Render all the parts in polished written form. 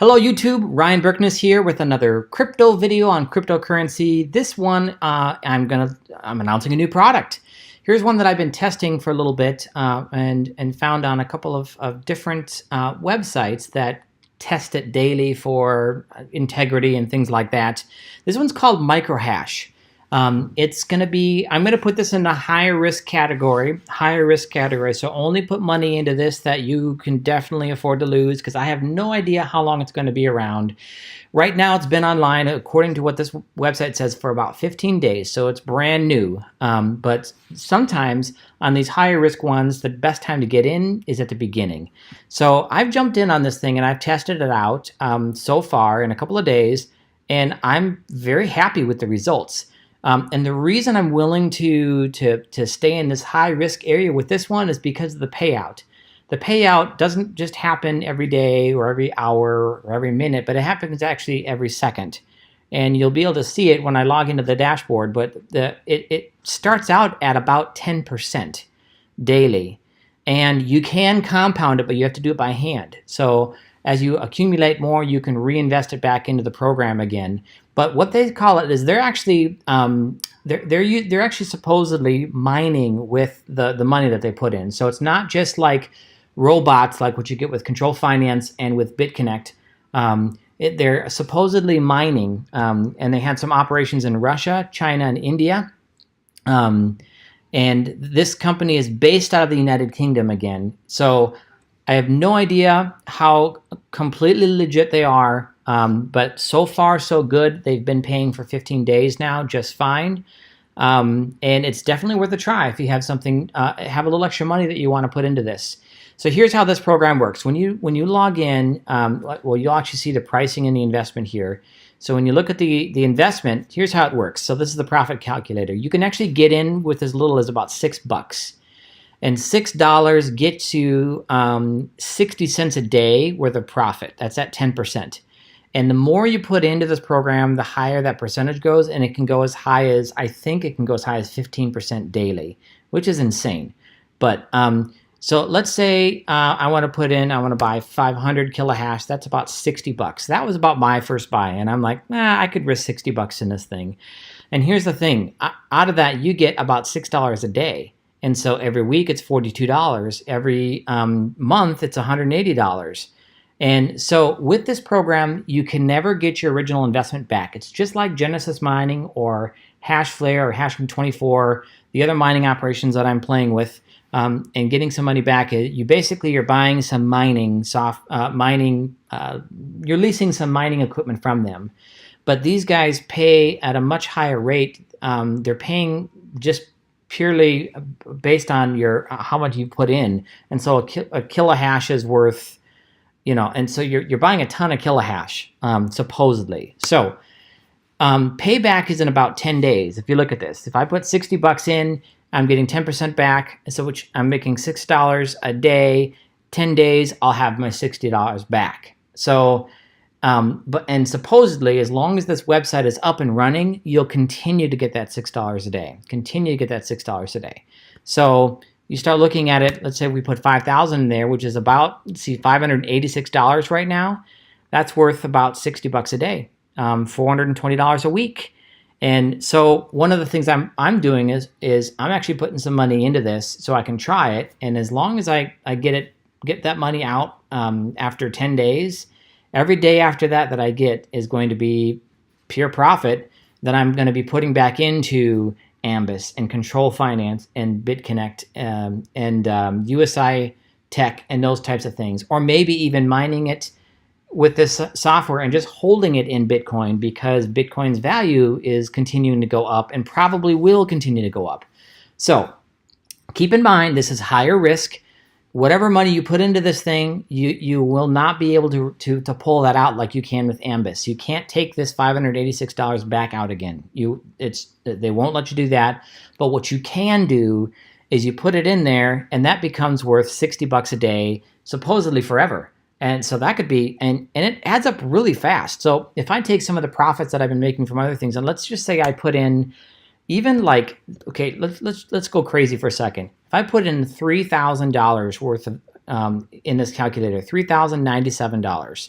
Hello YouTube, Ryan Berkness here with another crypto video on cryptocurrency. This one, I'm announcing a new product. Here's one that I've been testing for a little bit and found on a couple of different websites that test it daily for integrity and things like that. This one's called MicroHash. It's going to be, I'm going to put this in the higher risk category. So only put money into this that you can definitely afford to lose, because I have no idea how long it's going to be around. Right now it's been online, according to what this website says, for about 15 days. So it's brand new. But sometimes on these higher risk ones, the best time to get in is at the beginning. So I've jumped in on this thing and I've tested it out so far in a couple of days, and I'm very happy with the results. And the reason I'm willing to stay in this high risk area with this one is because of the payout. The payout doesn't just happen every day or every hour or every minute, but it happens actually every second. And you'll be able to see it when I log into the dashboard, but it starts out at about 10% daily. And you can compound it, but you have to do it by hand. So as you accumulate more, you can reinvest it back into the program again. But what they call it is they're actually supposedly mining with the money that they put in. So it's not just like robots like what you get with Control Finance and with BitConnect. They're supposedly mining, and they had some operations in Russia, China, and India. And this company is based out of the United Kingdom again. So I have no idea how completely legit they are, but so far so good. They've been paying for 15 days now just fine, and it's definitely worth a try if you have something, have a little extra money that you want to put into this. So here's how this program works. When you log in, well, you'll actually see the pricing and the investment here. So when you look at the investment, here's how it works. So this is the profit calculator. You can actually get in with as little as about $6. And $6 gets you 60 cents a day worth of profit. That's at 10%. And the more you put into this program, the higher that percentage goes. And it can go as high as, I think it can go as high as 15% daily, which is insane. But so let's say I want to buy 500 kilohash. That's about $60. That was about my first buy. And I'm like, I could risk $60 in this thing. And here's the thing. Out of that, you get about $6 a day. And so every week it's $42. Every month it's $180. And so with this program, you can never get your original investment back. It's just like Genesis Mining or Hashflare or Hashkin24, the other mining operations that I'm playing with, and getting some money back. You're buying some you're leasing some mining equipment from them. But these guys pay at a much higher rate. They're paying just purely based on how much you put in, and so a kilohash is worth, and so you're buying a ton of kilohash, supposedly. So payback is in about 10 days. If you look at this, if I put $60 in, I'm getting 10% back, so which I'm making $6 a day. 10 days, I'll have my $60 back. So. And supposedly, as long as this website is up and running, you'll continue to get that $6 a day. So you start looking at it. Let's say we put 5,000 in there, which is about, $586 right now. That's worth about $60 a day, $420 a week. And so one of the things I'm doing is I'm actually putting some money into this so I can try it. And as long as I get that money out after 10 days. Every day after that I get is going to be pure profit that I'm going to be putting back into Ambus and Control Finance and BitConnect and USI Tech and those types of things. Or maybe even mining it with this software and just holding it in Bitcoin, because Bitcoin's value is continuing to go up and probably will continue to go up. So keep in mind, this is higher risk. Whatever money you put into this thing, you will not be able to pull that out like you can with Ambus. You can't take this $586 back out again. They won't let you do that. But what you can do is you put it in there, and that becomes worth $60 a day, supposedly forever. And so that could be, and it adds up really fast. So if I take some of the profits that I've been making from other things, and let's just say I put in even like, okay, let's go crazy for a second. If I put in $3,000 worth of in this calculator, $3,097,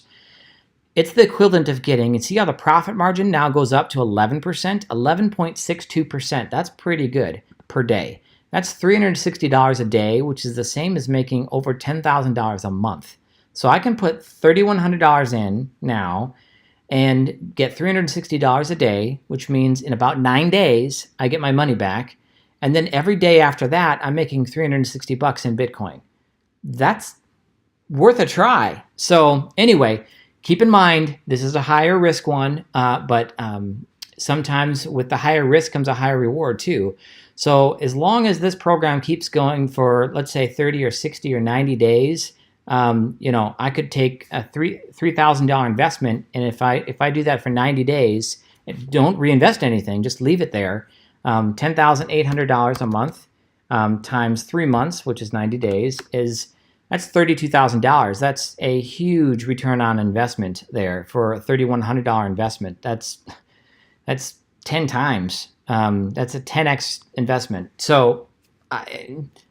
it's the equivalent of getting, and see how the profit margin now goes up to 11%, 11.62%. That's pretty good per day. That's $360 a day, which is the same as making over $10,000 a month. So I can put $3,100 in now and get $360 a day, which means in about 9 days, I get my money back. And then every day after that, I'm making 360 bucks in Bitcoin. That's worth a try. So anyway, keep in mind, this is a higher risk one, but sometimes with the higher risk comes a higher reward too. So as long as this program keeps going for, let's say, 30 or 60 or 90 days, I could take a $3,000 investment, and if I do that for 90 days, don't reinvest anything, just leave it there. $10,800 a month times 3 months, which is 90 days, that's $32,000. That's a huge return on investment there for a $3,100 investment. That's 10 times. That's a 10x investment. So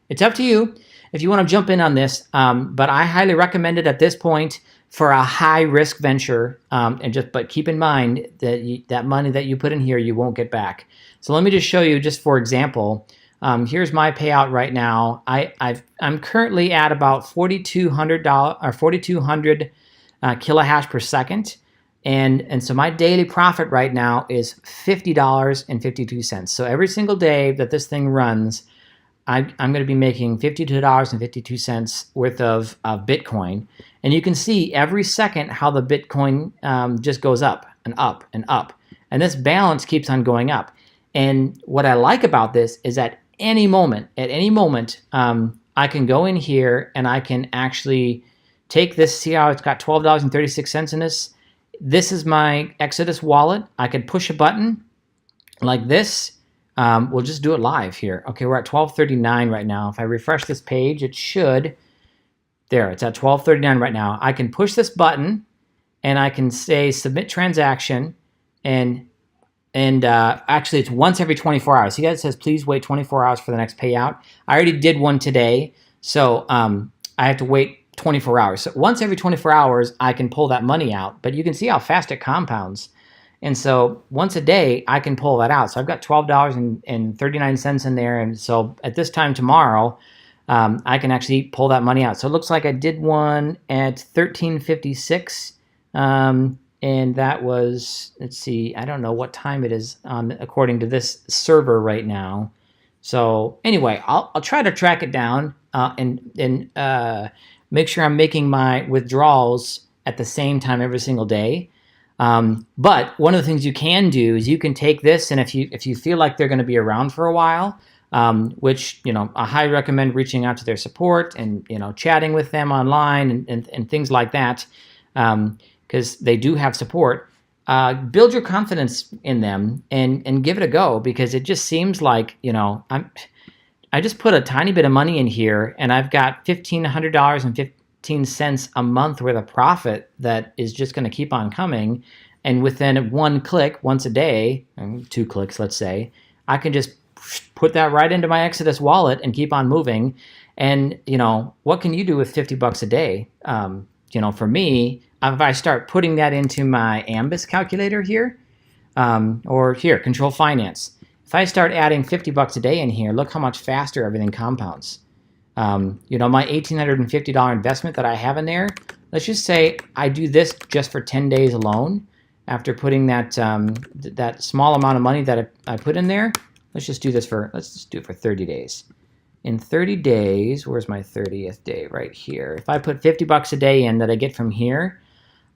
it's up to you if you want to jump in on this, but I highly recommend it at this point for a high risk venture. But keep in mind that that money that you put in here, you won't get back. So let me just show you, just for example. Here's my payout right now. I'm currently at about $4,200 kilohash per second, and so my daily profit right now is $50.52. So every single day that this thing runs, I'm going to be making $52.52 worth of Bitcoin, and you can see every second how the Bitcoin just goes up and up and up, and this balance keeps on going up. And what I like about this is at any moment, I can go in here and I can actually take this. See how it's got $12.36 in this? This is my Exodus wallet. I could push a button like this. We'll just do it live here. Okay, we're at 12:39 right now. If I refresh this page, it should. There, it's at 12:39 right now. I can push this button and I can say submit transaction, and actually it's once every 24 hours. See that it says please wait 24 hours for the next payout. I already did one today, so I have to wait 24 hours. So once every 24 hours, I can pull that money out, but you can see how fast it compounds. And so once a day, I can pull that out. So I've got $12.39 in there, and so at this time tomorrow, I can actually pull that money out. So it looks like I did one at 13:56. And that was, let's see, I don't know what time it is according to this server right now. So anyway, I'll try to track it down and make sure I'm making my withdrawals at the same time every single day. But one of the things you can do is you can take this, and if you feel like they're going to be around for a while, which I highly recommend reaching out to their support and chatting with them online and things like that. Because they do have support, build your confidence in them and give it a go, because it just seems like, I just put a tiny bit of money in here and I've got $1,500.15 a month worth of profit that is just going to keep on coming. And within one click, once a day, 2 clicks, let's say, I can just put that right into my Exodus wallet and keep on moving. And, what can you do with $50 a day? For me, if I start putting that into my Ambus calculator here, or here, Control Finance, if I start adding $50 a day in here, look how much faster everything compounds. My $1,850 investment that I have in there, let's just say I do this just for 10 days alone. After putting that that small amount of money that I put in there, let's just do it for 30 days. In 30 days, where's my 30th day? Right here. If I put $50 a day in that I get from here,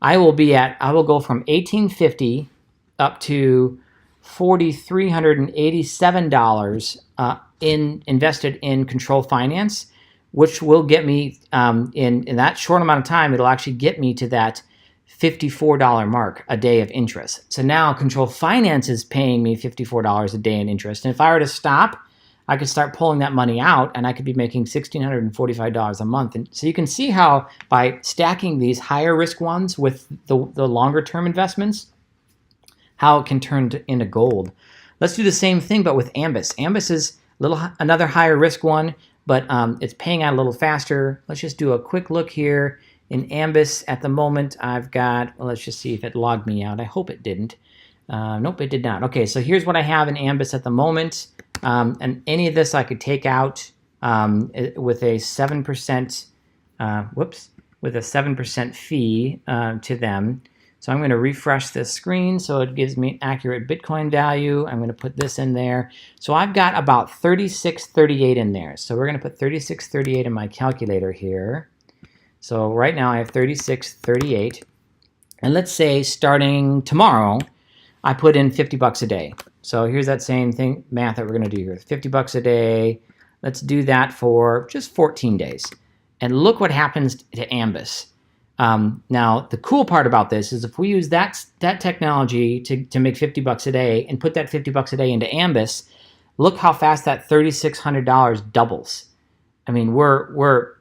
I will go from $1,850 up to $4,387 invested in Control Finance, which will get me in that short amount of time. It'll actually get me to that $54 mark a day of interest. So now Control Finance is paying me $54 a day in interest, and if I were to stop, I could start pulling that money out, and I could be making $1,645 a month. And so you can see how by stacking these higher risk ones with the longer term investments, how it can turn into gold. Let's do the same thing, but with Ambus. Ambus is another higher risk one, but it's paying out a little faster. Let's just do a quick look here. In Ambus at the moment, I've got, well, let's just see if it logged me out. I hope it didn't. Nope, it did not. Okay, so here's what I have in Ambus at the moment. And any of this I could take out with a 7%, with a 7% fee to them. So I'm going to refresh this screen so it gives me accurate Bitcoin value. I'm going to put this in there. So I've got about 3638 in there. So we're going to put 3638 in my calculator here. So right now I have 3638. And let's say starting tomorrow, I put in 50 bucks a day. So here's that same thing, math that we're going to do here. 50 bucks a day. Let's do that for just 14 days. And look what happens to Ambus. Now, the cool part about this is if we use that technology to make 50 bucks a day and put that 50 bucks a day into Ambus, look how fast that $3,600 doubles. I mean, we're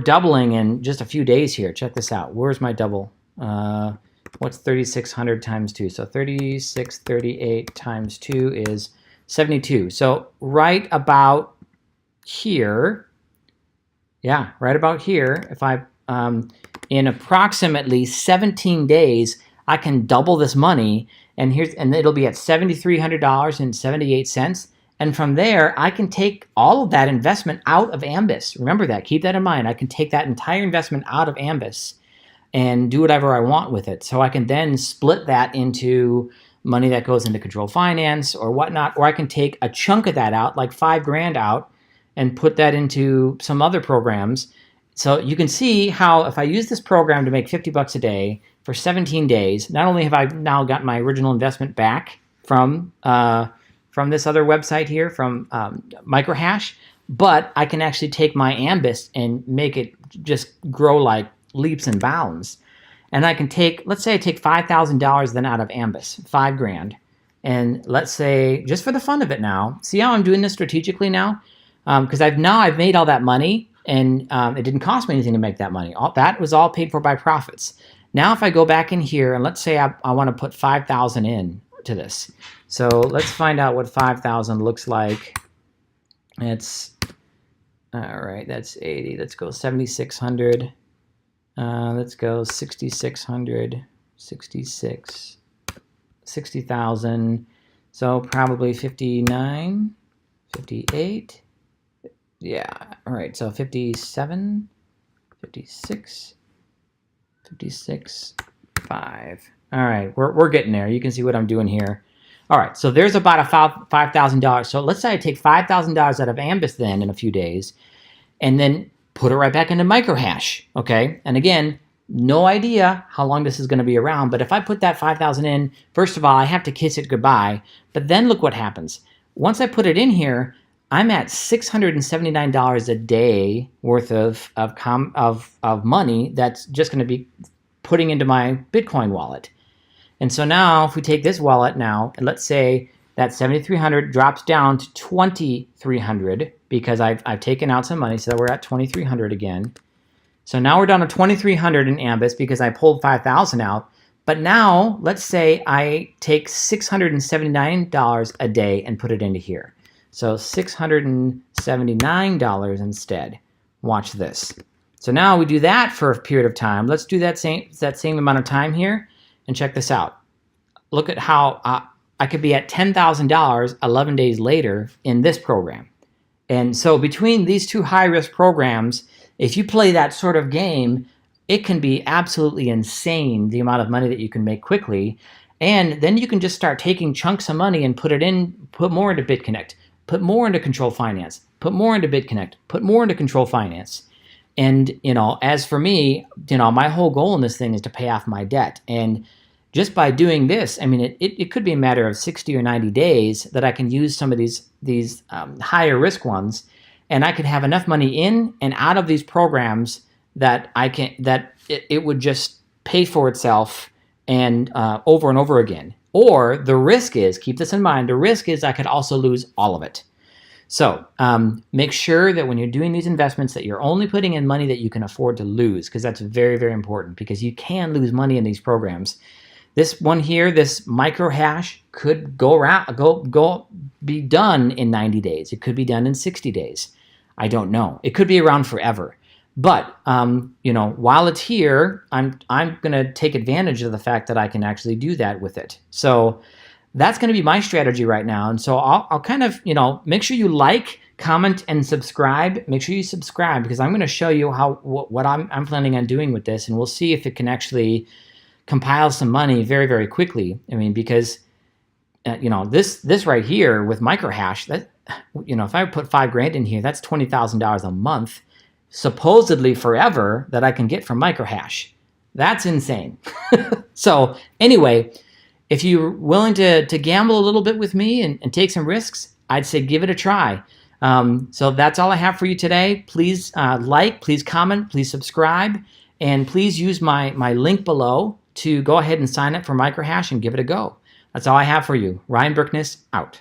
doubling in just a few days here. Check this out. Where's my double? What's 3,600 times 2? So 3638 times 2 is 72. So right about here, yeah, right about here, if I in approximately 17 days, I can double this money, and it'll be at $7,300.78. And from there, I can take all of that investment out of Ambus. Remember that. Keep that in mind. I can take that entire investment out of Ambus and do whatever I want with it. So I can then split that into money that goes into controlled finance or whatnot, or I can take a chunk of that out, like $5,000 out, and put that into some other programs. So you can see how if I use this program to make 50 bucks a day for 17 days, not only have I now got my original investment back from this other website here, from MicroHash, but I can actually take my Ambus and make it just grow like leaps and bounds. And I can take, let's say I take $5,000 then out of Ambus, $5,000. And let's say, just for the fun of it now, see how I'm doing this strategically now? Because I've made all that money, and it didn't cost me anything to make that money. That was all paid for by profits. Now if I go back in here, and let's say I want to put 5,000 in to this. So let's find out what 5,000 looks like. It's, all right, that's 80. Let's go 7,600. Let's go 6,600, 60,000. So probably 59, 58. Yeah, all right, so 57, 56, 56, 5. All right, we're getting there. You can see what I'm doing here. All right, so there's about a $5,000. So let's say I take $5,000 out of Ambus then in a few days, and then put it right back into MicroHash, okay? And again, no idea how long this is going to be around, but if I put that 5,000 in, first of all, I have to kiss it goodbye, but then look what happens. Once I put it in here, I'm at $679 a day worth of money that's just going to be putting into my Bitcoin wallet. And so now if we take this wallet now, and let's say that 7,300 drops down to 2,300 because I've taken out some money, so we're at 2,300 again. So now we're down to 2,300 in Ambus because I pulled 5,000 out. But now let's say I take $679 a day and put it into here. So $679 instead. Watch this. So now we do that for a period of time. Let's do that same amount of time here, and check this out. Look at how I could be at $10,000 11 days later in this program. And so between these two high-risk programs, if you play that sort of game, it can be absolutely insane the amount of money that you can make quickly. And then you can just start taking chunks of money and put more into BitConnect, put more into Control Finance, put more into BitConnect, put more into Control Finance. And, as for me, my whole goal in this thing is to pay off my debt. And just by doing this, I mean, it could be a matter of 60 or 90 days that I can use some of these higher risk ones, and I could have enough money in and out of these programs that it would just pay for itself and over and over again. Or the risk is, keep this in mind, the risk is I could also lose all of it. So make sure that when you're doing these investments that you're only putting in money that you can afford to lose, because that's very, very important, because you can lose money in these programs. This one here, this MicroHash, could be done in 90 days. It could be done in 60 days. I don't know. It could be around forever. But while it's here, I'm going to take advantage of the fact that I can actually do that with it. So that's going to be my strategy right now. And so I'll kind of make sure you like, comment, and subscribe. Make sure you subscribe, because I'm going to show you what I'm planning on doing with this, and we'll see if it can actually compile some money very, very quickly. I mean, because this right here with MicroHash, that if I put $5,000 in here, that's $20,000 a month, supposedly forever, that I can get from MicroHash. That's insane. So anyway, if you're willing to gamble a little bit with me and take some risks, I'd say give it a try. So that's all I have for you today. Please like, please comment, please subscribe, and please use my link below to go ahead and sign up for MicroHash and give it a go. That's all I have for you. Ryan Berkness, out.